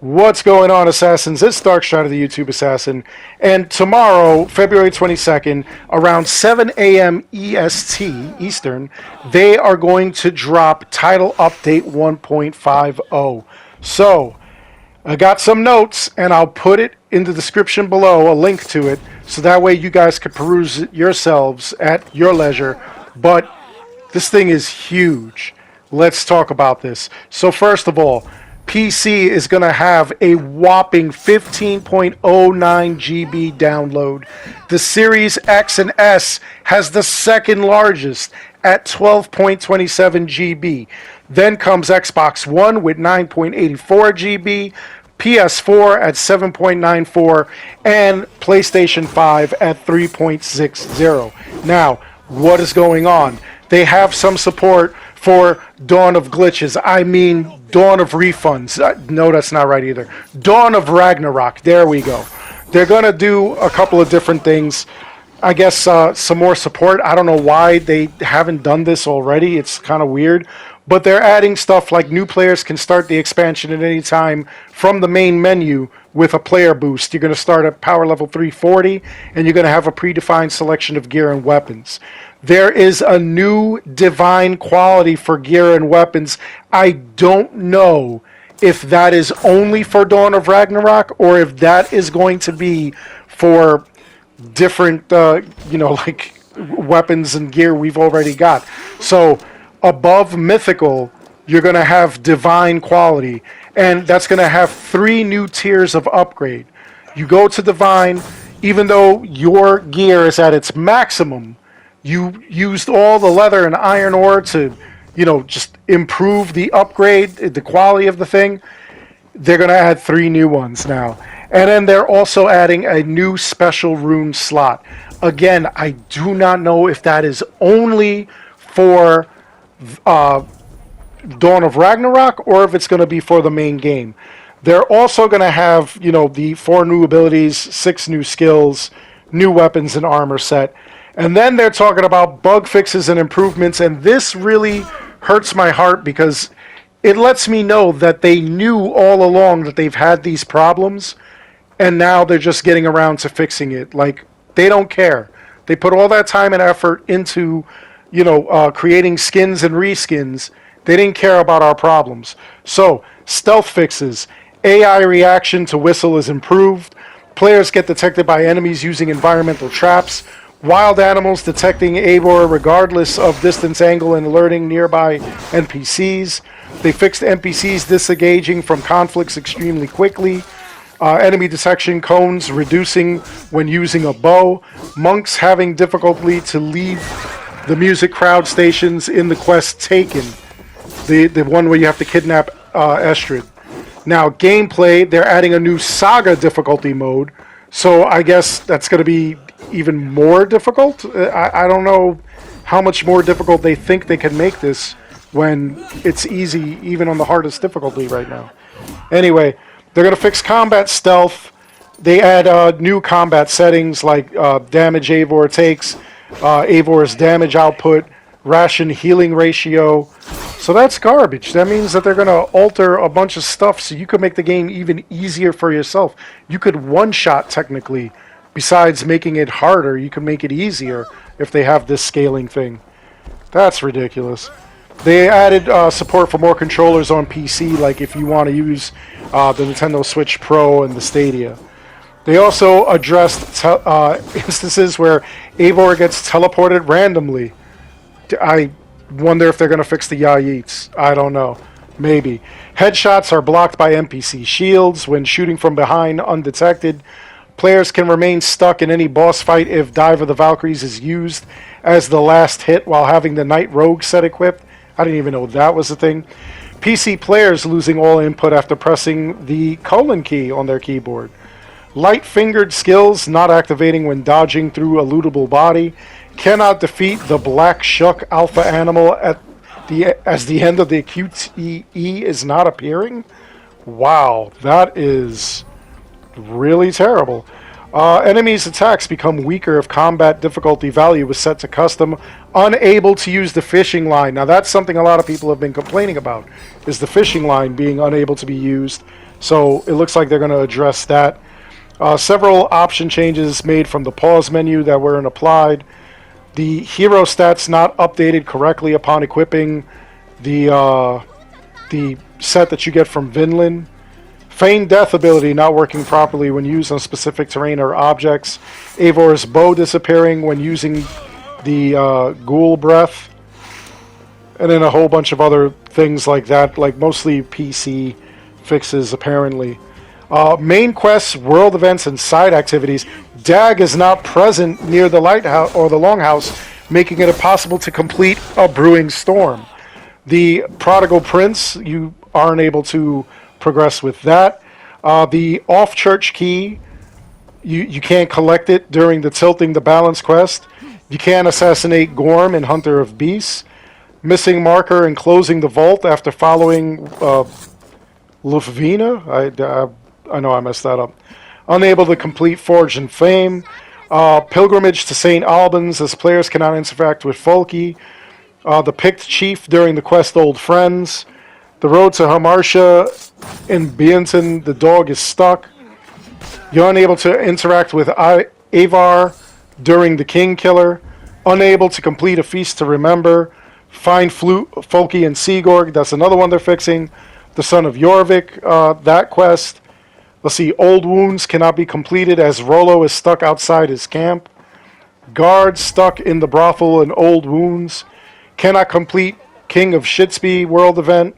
What's going on, Assassins? It's Darkstrider, the YouTube Assassin. And tomorrow, February 22nd, around 7 a.m. EST, Eastern, they are going to drop Title Update 1.50. So, I got some notes, and I'll put it in the description below, a link to it, so that way you guys can peruse it yourselves at your leisure. But this thing is huge. Let's talk about this. So first of all, PC is going to have a whopping 15.09 GB download. The Series X and S has the second largest at 12.27 GB. Then comes Xbox One with 9.84 GB, PS4 at 7.94, and PlayStation 5 at 3.60. Now, what is going on? They have some support for Dawn of Glitches. I mean, Dawn of Refunds. No, that's not right either. Dawn of Ragnarok. There we go. They're going to do a couple of different things. I guess some more support. I don't know why they haven't done this already. It's kind of weird. But they're adding stuff like new players can start the expansion at any time from the main menu with a player boost. You're going to start at power level 340, and you're going to have a predefined selection of gear and weapons. There is a new divine quality for gear and weapons. I don't know if that is only for Dawn of Ragnarok or if that is going to be for different, like weapons and gear we've already got. So above mythical, you're going to have divine quality, and that's going to have 3 new tiers of upgrade. You go to divine, even though your gear is at its maximum, you used all the leather and iron ore to, just improve the upgrade, the quality of the thing. They're going to add 3 new ones now. And then they're also adding a new special rune slot. Again, I do not know if that is only for Dawn of Ragnarok or if it's going to be for the main game. They're also going to have, the 4 new abilities, 6 new skills, new weapons and armor set. And then they're talking about bug fixes and improvements, and this really hurts my heart because it lets me know that they knew all along that they've had these problems, and now they're just getting around to fixing it. Like, they don't care. They put all that time and effort into, creating skins and reskins. They didn't care about our problems. So, stealth fixes. AI reaction to whistle is improved. Players get detected by enemies using environmental traps. Wild animals detecting Eivor regardless of distance, angle, and alerting nearby NPCs. They fixed NPCs disengaging from conflicts extremely quickly. Enemy detection cones reducing when using a bow. Monks having difficulty to leave the music crowd stations in the quest Taken. The one where you have to kidnap Estrid. Now, gameplay, they're adding a new Saga difficulty mode. So I guess that's going to be even more difficult. I don't know how much more difficult they think they can make this when it's easy even on the hardest difficulty right now. Anyway, they're going to fix combat stealth. They add new combat settings like damage Eivor takes, Eivor's damage output, ration healing ratio. So that's garbage. That means that they're going to alter a bunch of stuff so you could make the game even easier for yourself. You could one-shot technically. Besides making it harder, you can make it easier if they have this scaling thing. That's ridiculous. They added support for more controllers on PC, like if you want to use the Nintendo Switch Pro and the Stadia. They also addressed instances where Eivor gets teleported randomly. I wonder if they're going to fix the Yayites. I don't know. Maybe. Headshots are blocked by NPC shields when shooting from behind undetected. Players can remain stuck in any boss fight if Dive of the Valkyries is used as the last hit while having the Knight Rogue set equipped. I didn't even know that was a thing. PC players losing all input after pressing the colon key on their keyboard. Light-fingered skills not activating when dodging through a lootable body. Cannot defeat the Black Shuck alpha animal as the end of the QTE is not appearing. Wow, that is really terrible. Enemies' attacks become weaker if combat difficulty value was set to custom. Unable to use the fishing line. Now that's something a lot of people have been complaining about, is the fishing line being unable to be used. So it looks like they're going to address that. Several option changes made from the pause menu that weren't applied. The hero stats not updated correctly upon equipping the set that you get from Vinland. Feigned death ability not working properly when used on specific terrain or objects. Eivor's bow disappearing when using the ghoul breath. And then a whole bunch of other things like that, like mostly PC fixes apparently. Main quests, world events, and side activities. Dag is not present near the lighthouse or the longhouse, making it impossible to complete a brewing storm. The Prodigal Prince, you aren't able to progress with that. The off-church key, you can't collect it during the Tilting the Balance quest. You can't assassinate Gorm in Hunter of Beasts. Missing marker and closing the vault after following Lufvina. I know I messed that up. Unable to complete Forge and Fame. Pilgrimage to St. Albans as players cannot interact with Folky. The Picked Chief during the quest Old Friends. The road to Hamartia in Bienton, the dog is stuck. You're unable to interact with Avar during the King Killer. Unable to complete a Feast to Remember. Find Folky and Sigurd, that's another one they're fixing. The Son of Jorvik, that quest. Let's see, Old Wounds cannot be completed as Rollo is stuck outside his camp. Guard stuck in the brothel and Old Wounds. Cannot complete King of Shitsby world event.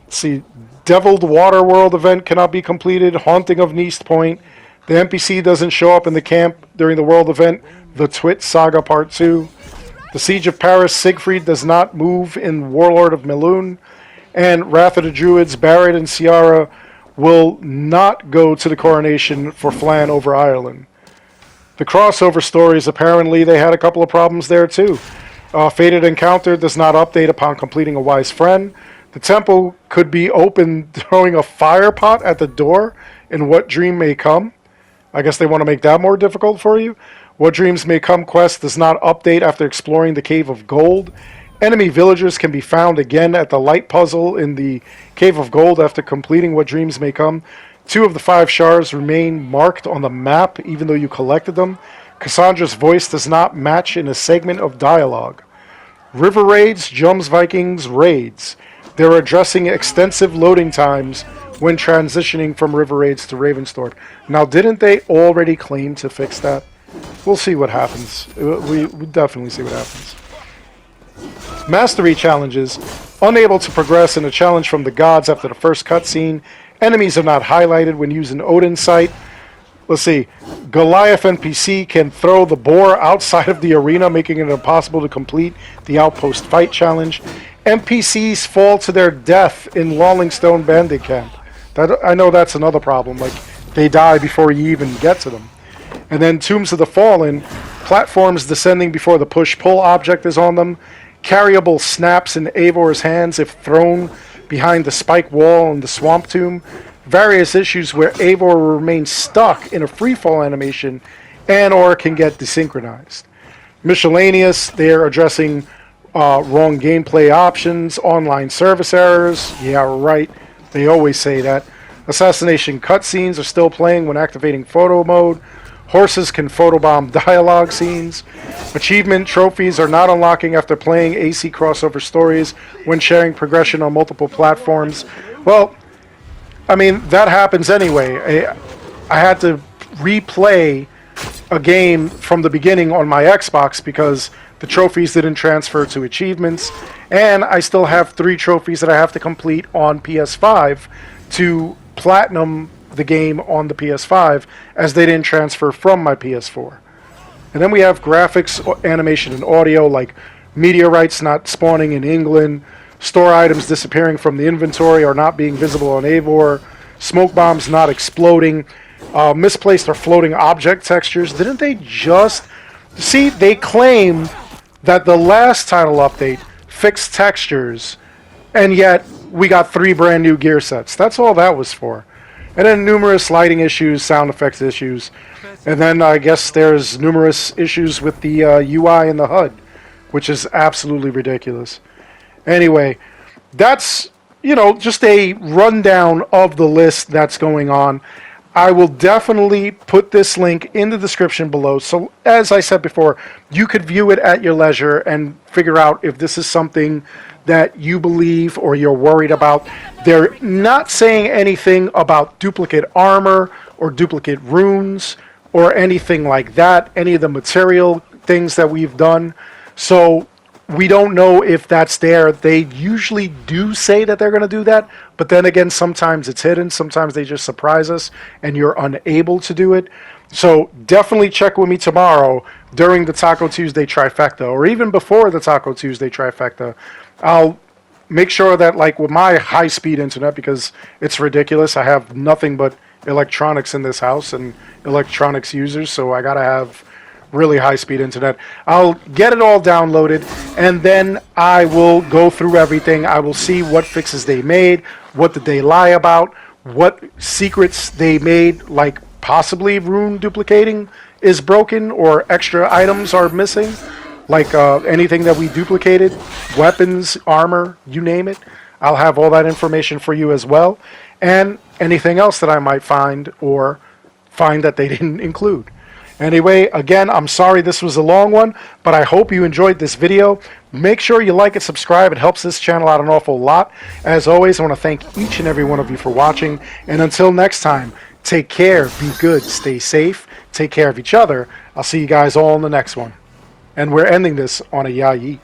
Let's see, Deviled Water world event cannot be completed. Haunting of Neast Point. The NPC doesn't show up in the camp during the world event. The Twit Saga Part 2. The Siege of Paris, Siegfried does not move in Warlord of Melun. And Wrath of the Druids, Barrett and Ciara will not go to the coronation for Flan over Ireland. The crossover stories, apparently they had a couple of problems there too. Fated Encounter does not update upon completing a Wise Friend. The temple could be open throwing a fire pot at the door in What Dream May Come. I guess they want to make that more difficult for you. What Dreams May Come quest does not update after exploring the Cave of Gold. Enemy villagers can be found again at the light puzzle in the Cave of Gold after completing What Dreams May Come. 2 of the 5 shards remain marked on the map even though you collected them. Cassandra's voice does not match in a segment of dialogue. River Raids, Jums Vikings, Raids. They're addressing extensive loading times when transitioning from River Raids to Ravensthorpe. Now, didn't they already claim to fix that? We'll see what happens. We definitely see what happens. Mastery challenges. Unable to progress in a challenge from the gods after the first cutscene. Enemies are not highlighted when using Odin's Sight. Let's see. Goliath NPC can throw the boar outside of the arena, making it impossible to complete the Outpost Fight challenge. NPCs fall to their death in Lawlingstone Bandit Camp. I know that's another problem. Like, they die before you even get to them. And then Tombs of the Fallen, platforms descending before the push-pull object is on them. Carryable snaps in Eivor's hands if thrown behind the spike wall in the Swamp Tomb. Various issues where Eivor remains stuck in a freefall animation and or can get desynchronized. Miscellaneous, they're addressing wrong gameplay options, online service errors. Yeah, right. They always say that. Assassination cutscenes are still playing when activating photo mode. Horses can photobomb dialogue scenes. Achievement trophies are not unlocking after playing AC crossover stories when sharing progression on multiple platforms. Well, I mean, that happens anyway. I had to replay a game from the beginning on my Xbox because the trophies didn't transfer to achievements, and I still have 3 trophies that I have to complete on PS5 to platinum the game on the PS5, as they didn't transfer from my PS4. And then we have graphics, animation, and audio, like meteorites not spawning in England, store items disappearing from the inventory or not being visible on Eivor, smoke bombs not exploding, misplaced or floating object textures. Didn't they just... See, they claim that the last title update fixed textures, and yet we got 3 brand new gear sets. That's all that was for. And then numerous lighting issues, sound effects issues. And then I guess there's numerous issues with the UI and the HUD, which is absolutely ridiculous. Anyway, that's just a rundown of the list that's going on. I will definitely put this link in the description below. So, as I said before, you could view it at your leisure and figure out if this is something that you believe or you're worried about. They're not saying anything about duplicate armor or duplicate runes or anything like that, any of the material things that we've done. So, we don't know if that's there. They usually do say that they're going to do that, but then again, sometimes it's hidden. Sometimes they just surprise us and you're unable to do it. So definitely check with me tomorrow during the Taco Tuesday trifecta, or even before the Taco Tuesday trifecta. I'll make sure that, like with my high-speed internet, because it's ridiculous, I have nothing but electronics in this house and electronics users, so I gotta have really high-speed internet. I'll get it all downloaded, and then I will go through everything. I will see what fixes they made, what did they lie about, what secrets they made, like possibly rune duplicating is broken or extra items are missing, like anything that we duplicated, weapons, armor, you name it. I'll have all that information for you as well, and anything else that I might find or find that they didn't include. Anyway, again, I'm sorry this was a long one, but I hope you enjoyed this video. Make sure you like and subscribe. It helps this channel out an awful lot. As always, I want to thank each and every one of you for watching. And until next time, take care, be good, stay safe, take care of each other. I'll see you guys all in the next one. And we're ending this on a ya yeet.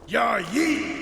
Ya yeet!